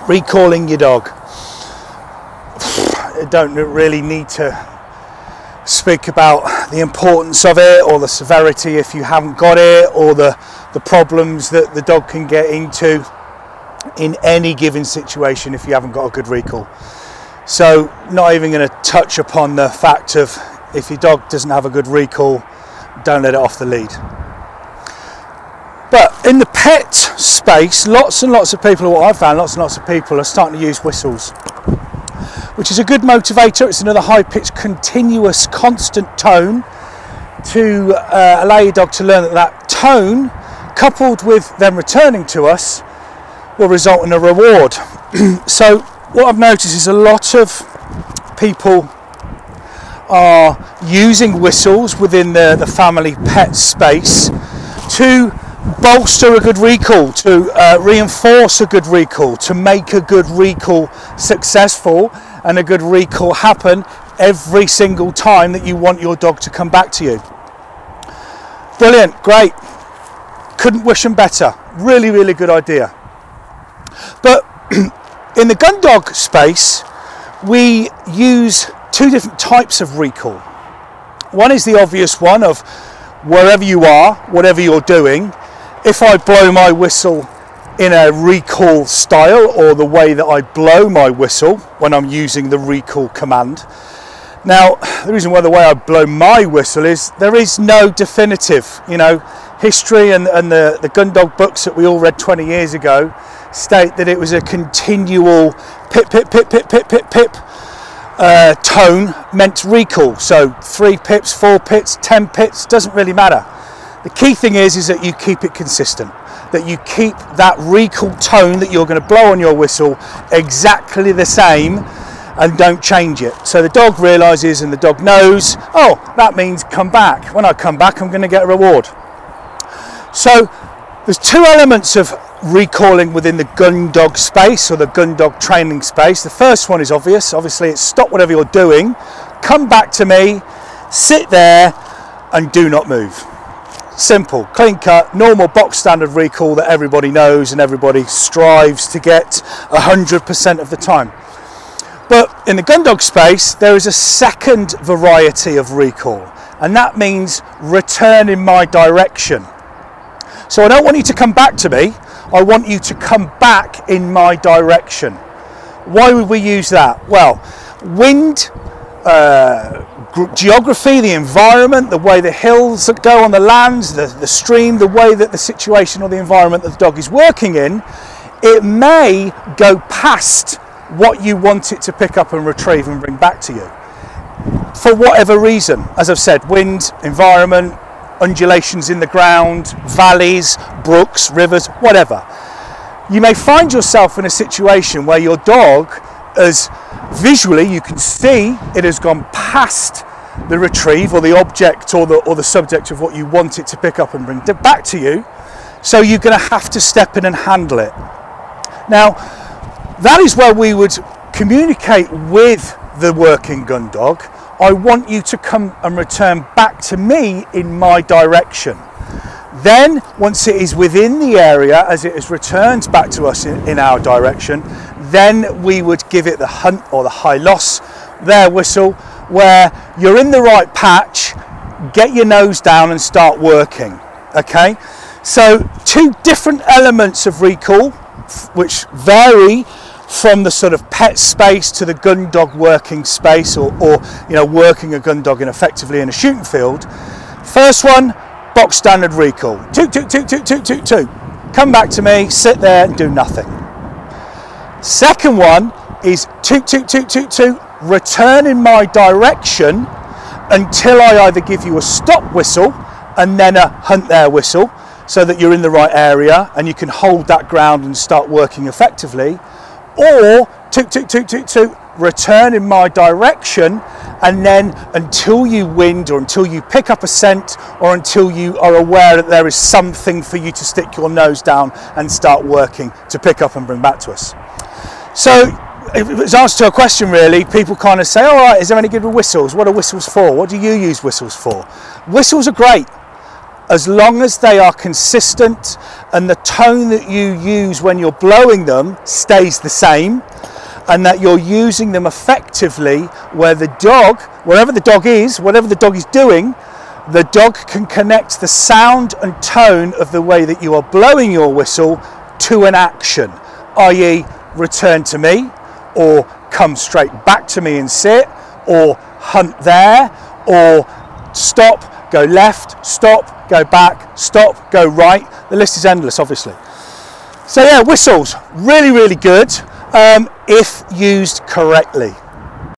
Recalling your dog. I don't really need to speak about the importance of it or the severity if you haven't got it, or the problems that the dog can get into in any given situation if you haven't got a good recall. So not even going to touch upon the fact of, if your dog doesn't have a good recall, don't let it off the lead. But in the pet space, lots and lots of people, what I've found, lots and lots of people are starting to use whistles, which is a good motivator. It's another high-pitched, continuous, constant tone to allow your dog to learn that that tone, coupled with them returning to us, will result in a reward. So what I've noticed is a lot of people are using whistles within the family pet space to bolster a good recall, to reinforce a good recall, to make a good recall successful and a good recall happen every single time that you want your dog to come back to you. Brilliant, great. Couldn't wish them better. Really, really good idea. But in the gun dog space, we use two different types of recall. One is the obvious one of wherever you are, whatever you're doing, if I blow my whistle in a recall style, or the way that I blow my whistle when I'm using the recall command. Now, the reason why the way I blow my whistle is there is no definitive, history and the gun dog books that we all read 20 years ago state that it was a continual pip, pip, pip, pip, pip, pip, pip tone meant recall. So 3 pips, 4 pips, 10 pips, doesn't really matter. The key thing is that you keep it consistent, that you keep that recall tone that you're going to blow on your whistle exactly the same and don't change it. So the dog realizes and the dog knows, oh, that means come back. When I come back, I'm going to get a reward. So there's two elements of recalling within the gun dog space or the gun dog training space. The first one is obvious. Obviously, it's stop whatever you're doing, come back to me, sit there and do not move. Simple, clean cut, normal box standard recall that everybody knows and everybody strives to get 100% of the time. But in the gun dog space, there is a second variety of recall, and that means return in my direction. So I don't want you to come back to me, I want you to come back in my direction. Why would we use that? Well, wind, geography, the environment, the way the hills that go on the land, the stream, the way that the situation or the environment that the dog is working in, it may go past what you want it to pick up and retrieve and bring back to you. For whatever reason, as I've said, wind, environment, undulations in the ground, valleys, brooks, rivers, whatever. You may find yourself in a situation where your dog, as visually you can see it has gone past the retrieve or the object or the subject of what you want it to pick up and bring back to you, so you're going to have to step in and handle it. Now that is where we would communicate with the working gun dog. I want you to come and return back to me in my direction. Then once it is within the area, as it has returned back to us in our direction, then we would give it the hunt or the high loss, their whistle, where you're in the right patch, get your nose down and start working. Okay, so two different elements of recall which vary from the sort of pet space to the gun dog working space, or working a gun dog effectively in a shooting field. First one, box standard recall. Toot, toot, toot, toot, toot, toot, toot. Come back to me, sit there and do nothing. Second one is toot, toot, toot, toot, toot, return in my direction until I either give you a stop whistle and then a hunt there whistle, so that you're in the right area and you can hold that ground and start working effectively, or toot, toot, toot, toot, toot, return in my direction, and then until you wind or until you pick up a scent or until you are aware that there is something for you to stick your nose down and start working to pick up and bring back to us. So it's answer to a question really. People kind of say, all right, is there any good with whistles? What are whistles for? What do you use whistles for? Whistles are great. as long as they are consistent and the tone that you use when you're blowing them stays the same, and that you're using them effectively where the dog, wherever the dog is, whatever the dog is doing, the dog can connect the sound and tone of the way that you are blowing your whistle to an action, i.e. return to me, or come straight back to me and sit, or hunt there, or stop, go left, stop, go back, stop, go right. The list is endless, obviously. So yeah, whistles, really, really good if used correctly.